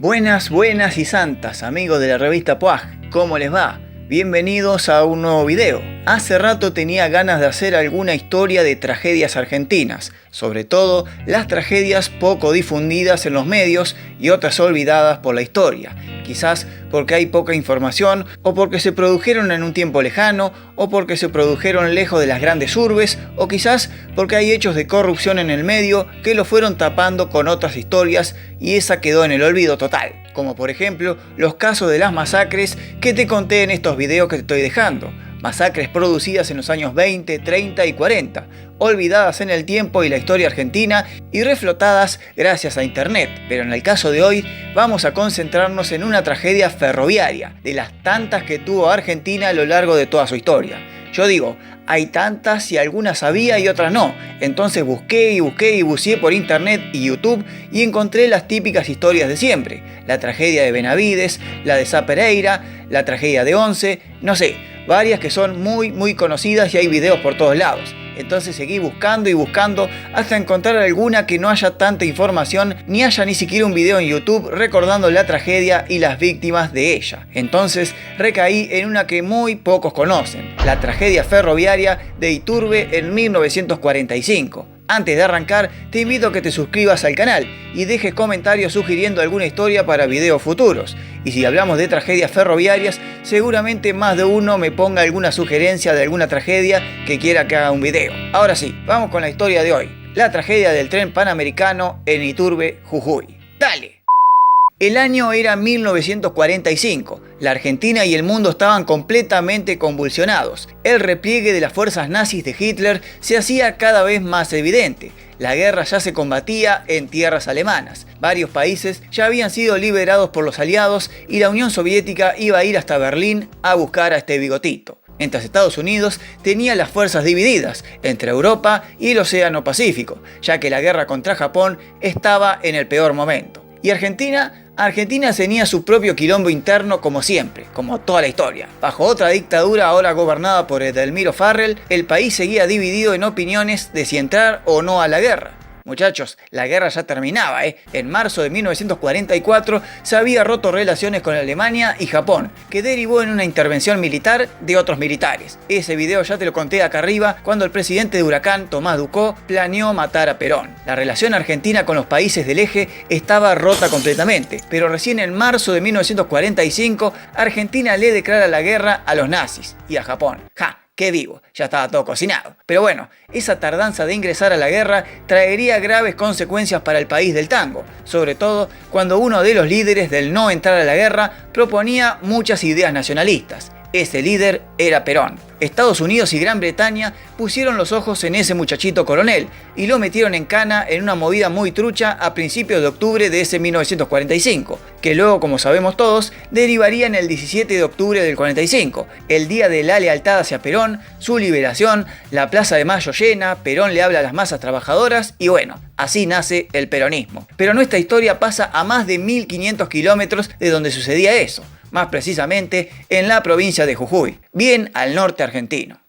Buenas, buenas y santas, amigos de la revista PUAG, ¿cómo les va? Bienvenidos a un nuevo video. Hace rato tenía ganas de hacer alguna historia de tragedias argentinas, sobre todo las tragedias poco difundidas en los medios y otras olvidadas por la historia. Quizás porque hay poca información, o porque se produjeron en un tiempo lejano, o porque se produjeron lejos de las grandes urbes, o quizás porque hay hechos de corrupción en el medio que lo fueron tapando con otras historias y esa quedó en el olvido total. Como por ejemplo los casos de las masacres que te conté en estos videos que te estoy dejando. Masacres producidas en los años 20, 30 y 40, olvidadas en el tiempo y la historia argentina y reflotadas gracias a internet. Pero en el caso de hoy vamos a concentrarnos en una tragedia ferroviaria, de las tantas que tuvo Argentina a lo largo de toda su historia. Yo digo, hay tantas y algunas sabía y otras no. Entonces busqué y buceé por internet y YouTube y encontré las típicas historias de siempre. La tragedia de Benavides, la de Sá Pereira, la tragedia de Once, no sé, varias que son muy conocidas y hay videos por todos lados. Entonces seguí buscando y buscando hasta encontrar alguna que no haya tanta información ni haya ni siquiera un video en YouTube recordando la tragedia y las víctimas de ella. Entonces recaí en una que muy pocos conocen, la tragedia ferroviaria de Iturbe en 1945. Antes de arrancar, te invito a que te suscribas al canal y dejes comentarios sugiriendo alguna historia para videos futuros. Y si hablamos de tragedias ferroviarias, seguramente más de uno me ponga alguna sugerencia de alguna tragedia que quiera que haga un video. Ahora sí, vamos con la historia de hoy. La tragedia del tren panamericano en Iturbe, Jujuy. ¡Dale! El año era 1945, la Argentina y el mundo estaban completamente convulsionados. El repliegue de las fuerzas nazis de Hitler se hacía cada vez más evidente. La guerra ya se combatía en tierras alemanas. Varios países ya habían sido liberados por los aliados y la Unión Soviética iba a ir hasta Berlín a buscar a este bigotito. Mientras Estados Unidos tenía las fuerzas divididas entre Europa y el Océano Pacífico, ya que la guerra contra Japón estaba en el peor momento. Y Argentina tenía su propio quilombo interno como siempre, como toda la historia. Bajo otra dictadura ahora gobernada por Edelmiro Farrell, el país seguía dividido en opiniones de si entrar o no a la guerra. Muchachos, la guerra ya terminaba, En marzo de 1944 se había roto relaciones con Alemania y Japón, que derivó en una intervención militar de otros militares. Ese video ya te lo conté acá arriba, cuando el presidente de Huracán, Tomás Ducó, planeó matar a Perón. La relación argentina con los países del eje estaba rota completamente, pero recién en marzo de 1945, Argentina le declara la guerra a los nazis y a Japón. ¡Ja! ¡Qué vivo! Ya estaba todo cocinado. Pero bueno, esa tardanza de ingresar a la guerra traería graves consecuencias para el país del tango, sobre todo cuando uno de los líderes del no entrar a la guerra proponía muchas ideas nacionalistas. Ese líder era Perón. Estados Unidos y Gran Bretaña pusieron los ojos en ese muchachito coronel y lo metieron en cana en una movida muy trucha a principios de octubre de ese 1945, que luego, como sabemos todos, derivaría en el 17 de octubre del 45, el día de la lealtad hacia Perón, su liberación, la Plaza de Mayo llena, Perón le habla a las masas trabajadoras y bueno, así nace el peronismo. Pero nuestra historia pasa a más de 1500 kilómetros de donde sucedía eso. Más precisamente en la provincia de Jujuy, bien al norte argentino.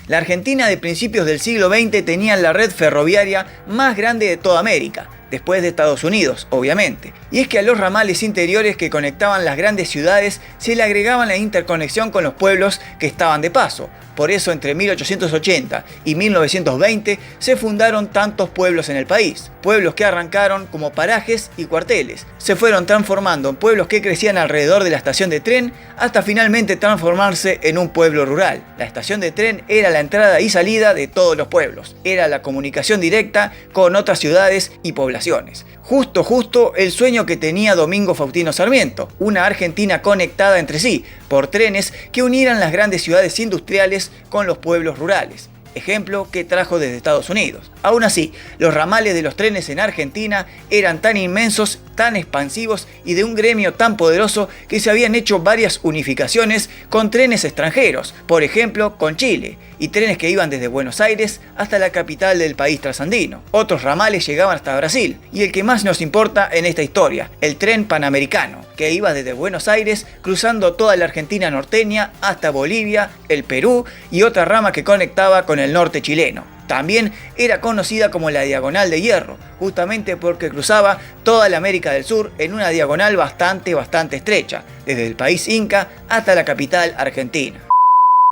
La Argentina de principios del siglo XX tenía la red ferroviaria más grande de toda América, después de Estados Unidos, obviamente. Y es que a los ramales interiores que conectaban las grandes ciudades se le agregaban la interconexión con los pueblos que estaban de paso. Por eso entre 1880 y 1920 se fundaron tantos pueblos en el país. Pueblos que arrancaron como parajes y cuarteles. Se fueron transformando en pueblos que crecían alrededor de la estación de tren hasta finalmente transformarse en un pueblo rural. La estación de tren era la entrada y salida de todos los pueblos. Era la comunicación directa con otras ciudades y poblaciones. Justo el sueño que tenía Domingo Faustino Sarmiento, una Argentina conectada entre sí por trenes que unieran las grandes ciudades industriales con los pueblos rurales. Ejemplo que trajo desde Estados Unidos. Aún así, los ramales de los trenes en Argentina eran tan inmensos, tan expansivos y de un gremio tan poderoso que se habían hecho varias unificaciones con trenes extranjeros, por ejemplo con Chile, y trenes que iban desde Buenos Aires hasta la capital del país trasandino. Otros ramales llegaban hasta Brasil, y el que más nos importa en esta historia, el tren panamericano, que iba desde Buenos Aires cruzando toda la Argentina norteña hasta Bolivia, el Perú y otra rama que conectaba con el norte chileno. También era conocida como la Diagonal de Hierro, justamente porque cruzaba toda la América del Sur en una diagonal bastante estrecha, desde el país inca hasta la capital argentina.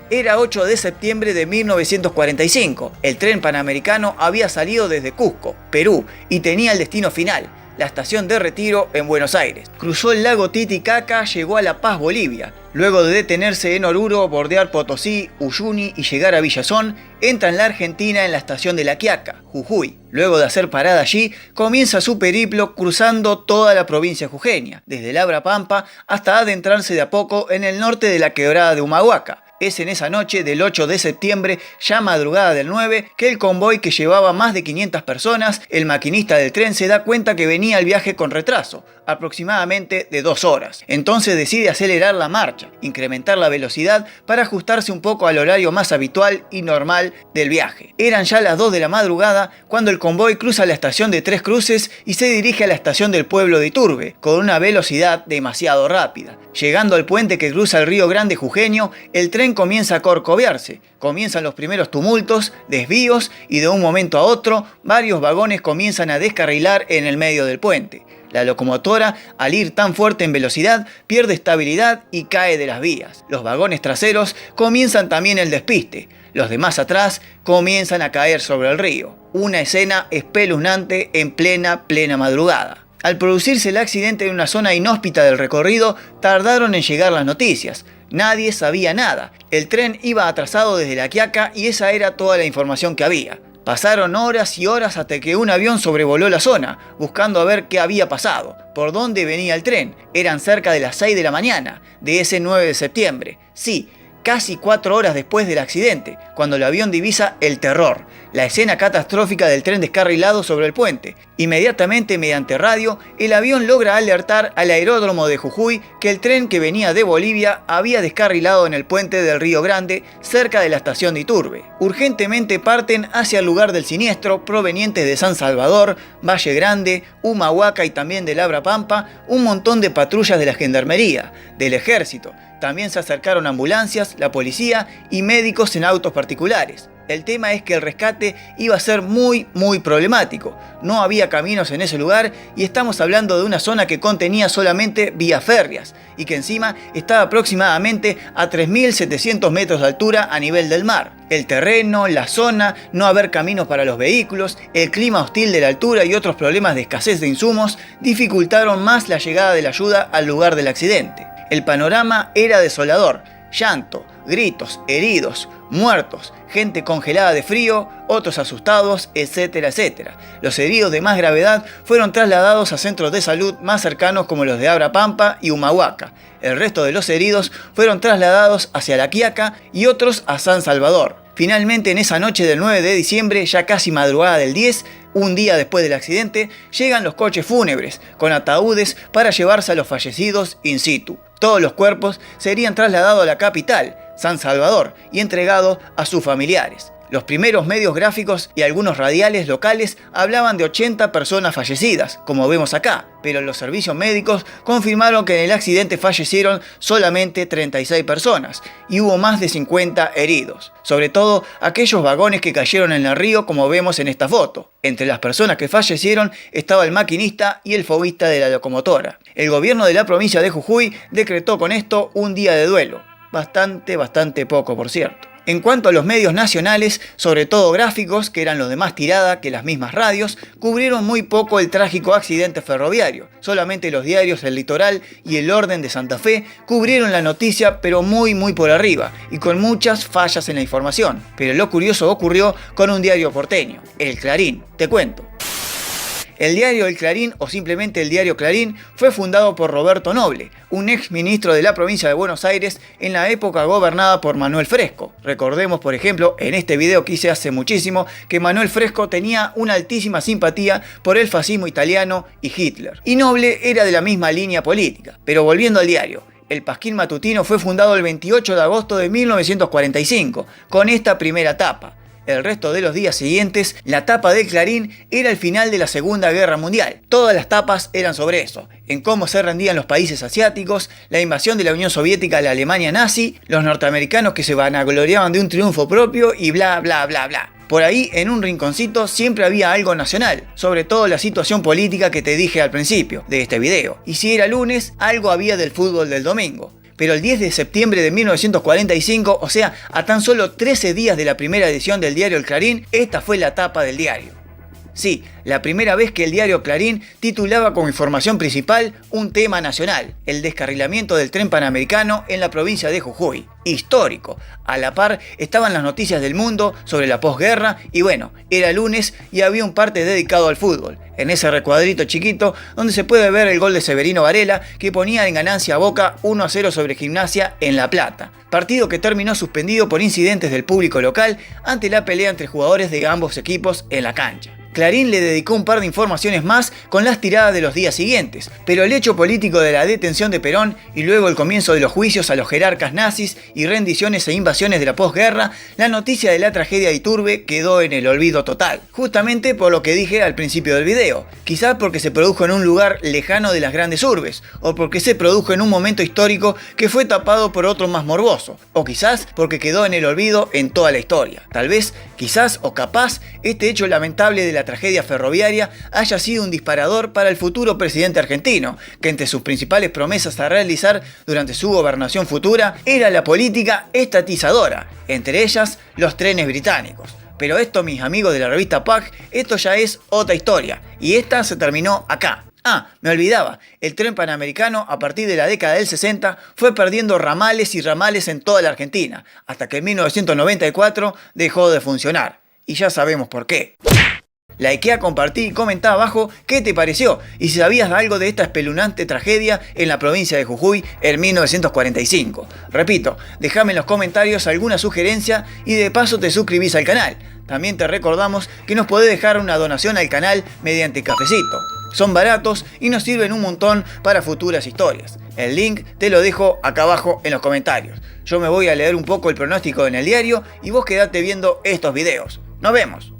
Era 8 de septiembre de 1945. El tren panamericano había salido desde Cusco, Perú, y tenía el destino final, la estación de Retiro en Buenos Aires. Cruzó el lago Titicaca, llegó a La Paz, Bolivia. Luego de detenerse en Oruro, bordear Potosí, Uyuni y llegar a Villazón, entra en la Argentina en la estación de La Quiaca, Jujuy. Luego de hacer parada allí, comienza su periplo cruzando toda la provincia jujeña, desde Labra Pampa hasta adentrarse de a poco en el norte de la quebrada de Humahuaca. Es en esa noche del 8 de septiembre, ya madrugada del 9, que el convoy que llevaba más de 500 personas, el maquinista del tren se da cuenta que venía el viaje con retraso, aproximadamente de 2 horas. Entonces decide acelerar la marcha, incrementar la velocidad para ajustarse un poco al horario más habitual y normal del viaje. Eran ya las 2 de la madrugada cuando el convoy cruza la estación de Tres Cruces y se dirige a la estación del pueblo de Iturbe, con una velocidad demasiado rápida. Llegando al puente que cruza el río Grande jujeño, el tren comienza a corcovearse. Comienzan los primeros tumultos, desvíos y de un momento a otro, varios vagones comienzan a descarrilar en el medio del puente. La locomotora, al ir tan fuerte en velocidad, pierde estabilidad y cae de las vías. Los vagones traseros comienzan también el despiste. Los demás atrás comienzan a caer sobre el río. Una escena espeluznante en plena madrugada. Al producirse el accidente en una zona inhóspita del recorrido, tardaron en llegar las noticias. Nadie sabía nada. El tren iba atrasado desde La Quiaca y esa era toda la información que había. Pasaron horas y horas hasta que un avión sobrevoló la zona, buscando a ver qué había pasado, por dónde venía el tren. Eran cerca de las 6 de la mañana, de ese 9 de septiembre. Sí, casi 4 horas después del accidente, cuando el avión divisa el terror, la escena catastrófica del tren descarrilado sobre el puente. Inmediatamente, mediante radio, el avión logra alertar al aeródromo de Jujuy que el tren que venía de Bolivia había descarrilado en el puente del Río Grande, cerca de la estación de Iturbe. Urgentemente parten hacia el lugar del siniestro, provenientes de San Salvador, Valle Grande, Humahuaca y también de Labra Pampa, un montón de patrullas de la Gendarmería, del Ejército. También se acercaron ambulancias, la policía y médicos en autos particulares. El tema es que el rescate iba a ser muy problemático. No había caminos en ese lugar y estamos hablando de una zona que contenía solamente vías férreas y que encima estaba aproximadamente a 3.700 metros de altura a nivel del mar. El terreno, la zona, no haber caminos para los vehículos, el clima hostil de la altura y otros problemas de escasez de insumos dificultaron más la llegada de la ayuda al lugar del accidente. El panorama era desolador. Llanto, gritos, heridos, muertos, gente congelada de frío, otros asustados, etcétera. Los heridos de más gravedad fueron trasladados a centros de salud más cercanos como los de Abra Pampa y Humahuaca. El resto de los heridos fueron trasladados hacia La Quiaca y otros a San Salvador. Finalmente, en esa noche del 9 de diciembre, ya casi madrugada del 10, un día después del accidente, llegan los coches fúnebres con ataúdes para llevarse a los fallecidos in situ. Todos los cuerpos serían trasladados a la capital, San Salvador, y entregados a sus familiares. Los primeros medios gráficos y algunos radiales locales hablaban de 80 personas fallecidas, como vemos acá, pero los servicios médicos confirmaron que en el accidente fallecieron solamente 36 personas y hubo más de 50 heridos, sobre todo aquellos vagones que cayeron en el río como vemos en esta foto. Entre las personas que fallecieron estaba el maquinista y el foguista de la locomotora. El gobierno de la provincia de Jujuy decretó con esto un día de duelo, bastante poco por cierto. En cuanto a los medios nacionales, sobre todo gráficos, que eran los de más tirada que las mismas radios, cubrieron muy poco el trágico accidente ferroviario. Solamente los diarios El Litoral y El Orden de Santa Fe cubrieron la noticia, pero muy por arriba, y con muchas fallas en la información. Pero lo curioso ocurrió con un diario porteño, El Clarín. Te cuento. El diario El Clarín, o simplemente el diario Clarín, fue fundado por Roberto Noble, un ex ministro de la provincia de Buenos Aires en la época gobernada por Manuel Fresco. Recordemos, por ejemplo, en este video que hice hace muchísimo, que Manuel Fresco tenía una altísima simpatía por el fascismo italiano y Hitler. Y Noble era de la misma línea política. Pero volviendo al diario, El Pasquín Matutino fue fundado el 28 de agosto de 1945, con esta primera tapa. El resto de los días siguientes, la tapa del Clarín era el final de la Segunda Guerra Mundial. Todas las tapas eran sobre eso, en cómo se rendían los países asiáticos, la invasión de la Unión Soviética a la Alemania nazi, los norteamericanos que se vanagloriaban de un triunfo propio y bla. Por ahí, en un rinconcito, siempre había algo nacional, sobre todo la situación política que te dije al principio de este video. Y si era lunes, algo había del fútbol del domingo. Pero el 10 de septiembre de 1945, o sea, a tan solo 13 días de la primera edición del diario El Clarín, esta fue la tapa del diario. Sí, la primera vez que el diario Clarín titulaba como información principal un tema nacional, el descarrilamiento del tren panamericano en la provincia de Jujuy. Histórico. A la par estaban las noticias del mundo sobre la posguerra y bueno, era lunes y había un parte dedicado al fútbol. En ese recuadrito chiquito donde se puede ver el gol de Severino Varela que ponía en ganancia a Boca 1-0 sobre Gimnasia en La Plata. Partido que terminó suspendido por incidentes del público local ante la pelea entre jugadores de ambos equipos en la cancha. Clarín le dedicó un par de informaciones más con las tiradas de los días siguientes, pero el hecho político de la detención de Perón y luego el comienzo de los juicios a los jerarcas nazis y rendiciones e invasiones de la posguerra, la noticia de la tragedia de Iturbe quedó en el olvido total. Justamente por lo que dije al principio del video, quizás porque se produjo en un lugar lejano de las grandes urbes, o porque se produjo en un momento histórico que fue tapado por otro más morboso, o quizás porque quedó en el olvido en toda la historia. Tal vez, quizás o capaz, este hecho lamentable de la tragedia ferroviaria haya sido un disparador para el futuro presidente argentino, que entre sus principales promesas a realizar durante su gobernación futura era la política estatizadora, entre ellas los trenes británicos. Pero esto, mis amigos de la revista PAG, esto ya es otra historia, y esta se terminó acá. Ah, me olvidaba, el tren panamericano a partir de la década del 60 fue perdiendo ramales y ramales en toda la Argentina, hasta que en 1994 dejó de funcionar. Y ya sabemos por qué. Likea, compartí y comentá abajo qué te pareció y si sabías algo de esta espeluznante tragedia en la provincia de Jujuy en 1945. Repito, déjame en los comentarios alguna sugerencia y de paso te suscribís al canal. También te recordamos que nos podés dejar una donación al canal mediante Cafecito. Son baratos y nos sirven un montón para futuras historias. El link te lo dejo acá abajo en los comentarios. Yo me voy a leer un poco el pronóstico en el diario y vos quedate viendo estos videos. ¡Nos vemos!